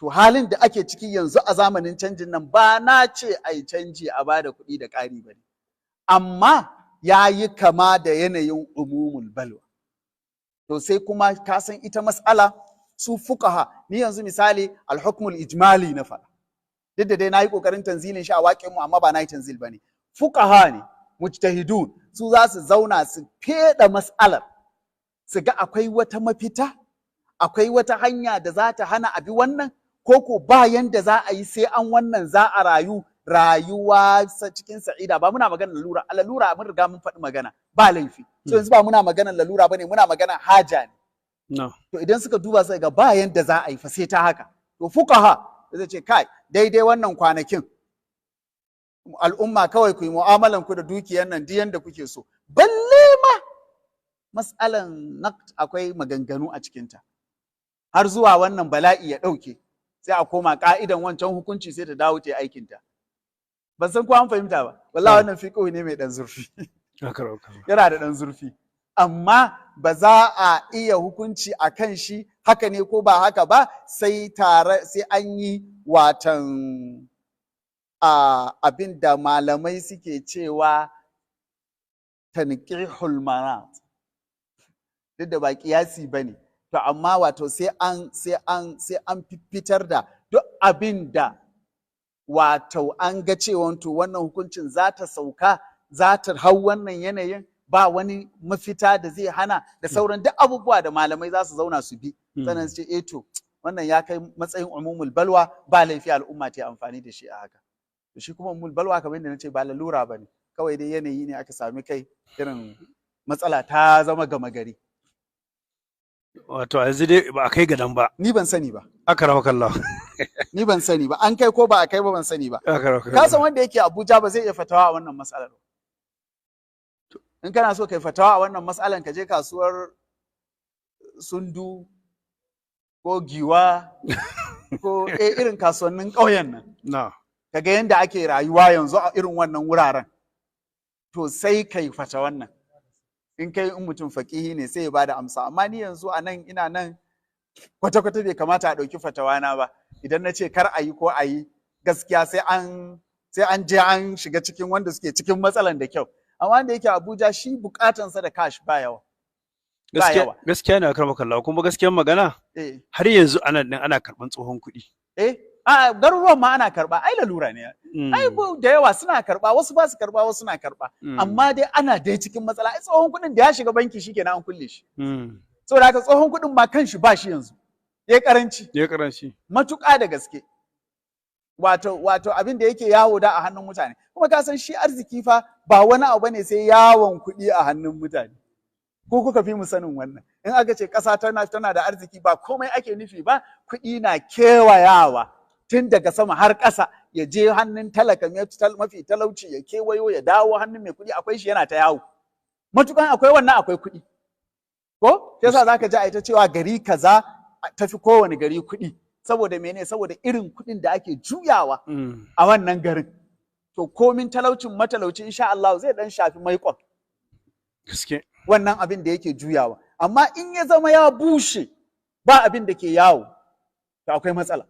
to halin da ake ciki yanzu a zamanin canjin nan ba na ce a yi canji a bada kuɗi da ƙari ba ne, amma ya yi kama da yanayin umumul balwa. To sai kuma ka san ita mas'ala su fuqaha, ni yanzu misali alhukmul ijmali na faɗa, duk da dai na yi ƙoƙarin tanzilin shi a waƙin mu amma ba na yi tanzil ba ne. Fuqaha ne mujtahidun, su za su zauna su feɗa mas'alar su ga akwai wata mafita, akwai wata hanya da za ta hana abi wannan, ko ko ba yanda za a yi sai an wannan za a rayu rayuwa cikin sa'ida. Ba muna magana lalura, lalura mun riga mun faɗi magana ba laifi, so yanzu ba muna magana lalura bane, muna magana haja ne. To idan suka duba sai ga ba yanda za a yi fa sai ta haka, to fuqaha zai ce kai daidai wannan kwanakin al'umma kawai ku yi mu'amalan ku da dukiyar nan duk yanda kuke so, balle ma mas'alan naqd akwai maganganu a cikinta har zuwa wannan bala'i ya ɗauke, sai a koma ka'idan wancan hukunci sai ta dawo ta yi aikinta. Ban san ko an fahimta ba, wallahi wannan fiqh ne mai dan zurfi yana da dan zurfi, amma ba za a iya hukunci a kan shi haka ne ko ba haka ba sai an yi watan abin da malamai suke cewa tanqihul manat, duk da ba kiyasi bane, to amma wato sai an fitar da duk abin da wato an ga cewa to wannan hukuncin za ta sauka, za ta hau wannan yanayin, ba wani mafita da zai hana da sauran duk abubuwa da malamai za su zauna su bi, sannan su ce to wannan ya kai matsayin umumul balwa, ba laifi al'umma ta amfani da shi a haka. To shi kuma umumul balwa kamar yadda nace ba lalura bane, kawai dai yanayi ne aka sami kai, irin matsala ta zama gama gari. Wato yanzu dai ba a kai ga nan ba. Ni ban sani ba. Akramakallah. Ni ban sani ba, an kai ko ba a kai ba ban sani ba. Ka san wanda yake Abuja ba zai iya fatawa a wannan matsalar. In kana so kai fatawa a wannan matsalar ka je kasuwar Sundu ko Giwa ko irin kasuwannin ƙauyen nan. Kaga yanda ake rayuwa yanzu a irin wannan wuraren. To sai kai fata wannan. In kai in mutum faƙihi ne sai ya bada amsa, amma ni yanzu a nan ina nan kwata-kwata bai kamata a ɗauki fatawana ba. Idan na ce kar a yi ko a yi, gaskiya sai an je an shiga cikin wanda suke cikin matsalan da kyau. Amma wanda yake Abuja shi bukatansa da cash ba yawa. Gaskiya ne akramakallah, kuma gaskiyar magana har yanzu ana karɓan tsohon kuɗi. A garuruwan ma ana karɓa, ai lalura ne. Ai da yawa suna karɓa, wasu ba su karɓa, wasu suna karɓa. Amma dai ana dai cikin matsala. Ai tsohon kuɗin da ya shiga banki shikenan an kulle shi. Saboda haka tsohon kuɗin ma kanshi ba shi yanzu. Ya karanci. Matuƙa da gaske. Wato abin da yake yawo da a hannun mutane. Kuma ka san shi arziki fa ba wani abu bane sai yawon kuɗi a hannun mutane. Ko kuka fi mu sanin wannan. In aka ce ƙasa tana da arziki ba komai ake nufi ba, kuɗi na kewayawa tun daga sama har ƙasa, ya je hannun talaka mafi talauci, ya kewayo ya dawo hannun mai kuɗi, akwai shi yana ta yawo. Matukan akwai wannan akwai kuɗi. Ko? Sai yasa zaka ji a ita cewa gari kaza tafi kowane gari kuɗi. Saboda mene? Saboda irin kuɗin da ake juyawa a wannan garin. To komin talaucin matalauci insha Allah zai dan shafi maiƙon. Gaske. Wannan abin da yake juyawa. Amma in ya zama ya bushe ba abin da ke yawo, to akwai matsala.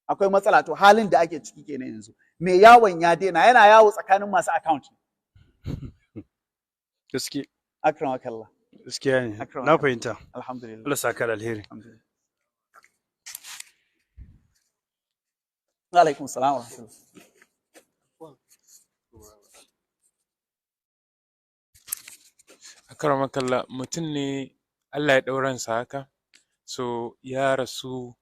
Akwai matsala, to halin da ake ciki kenan yanzu. Me yawon ya daina, yana yawo tsakanin masu account. Gaske. Akramakallah. Gaskiya ne. Na fahimta. Alhamdulillah. Allah saka da alheri. Wa alaikum salam wa rahmatullah. Akramakallah, mutum ne Allah ya ɗauransa haka, so ya rasu